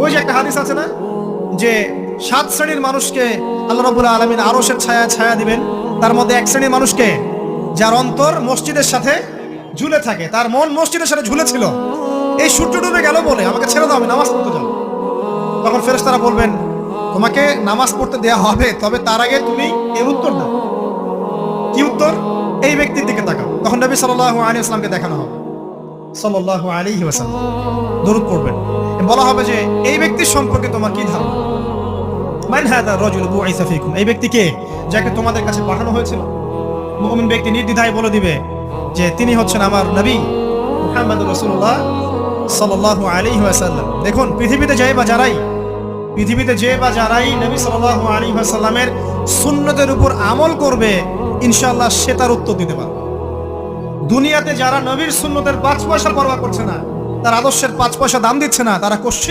ওই যে একটা হাদিস আছে না, যে 7 শ্রেণীর মানুষকে আল্লাহ রাব্বুল আলামিন আরশের ছায়া দিবেন। তার মধ্যে এক শ্রেণীর মানুষকে, যার অন্তর মসজিদের সাথে ঝুলে থাকে, তার মন মসজিদের সাথে ঝুলে ছিল। এই সূর্য ডুবে গেল বলে আমাকে ছেড়ে দাও, আমি নামাজ পড়তে যাব। তখন ফেরেশতারা বলবেন, তোমাকে নামাজ পড়তে দেয়া হবে, তবে তার আগে তুমি এই উত্তর দাও। কি উত্তর? এই ব্যক্তির দিকে তাকাও। তখন নবী সাল্লাল্লাহু আলাইহি ওয়াসাল্লামকে দেখানো হবে, সাল্লাল্লাহু আলাইহি ওয়াসাল্লাম দরুদ পড়বেন। বলা হবে যে এই ব্যক্তির সম্পর্কে তোমার কি ধারণা? মান হাদা রাজুল বুইসা ফিকুম, এই ব্যক্তি কে, যাকে তোমাদের কাছে পাঠানো হয়েছিল? মুমিন ব্যক্তি নির্দ্বিধায় বলে দিবে যে তিনি হচ্ছেন আমার নবী মুহাম্মদুর রাসূলুল্লাহ সাল্লাল্লাহু আলাইহি ওয়াসাল্লাম। দেখুন, পৃথিবীতে যে বা যারাই নবী সাল্লাল্লাহু আলাইহি ওয়াসাল্লামের সুন্নতের উপর আমল করবে, ইনশাআল্লাহ সে তার উত্তর দিতে পারবে। দুনিয়াতে যারা নবীর সুন্নতের 5 পয়সা পরোয়া করছে না, তার আদর্শের 5 পয়সা দাম দিচ্ছে না, তারা কোশ্চিন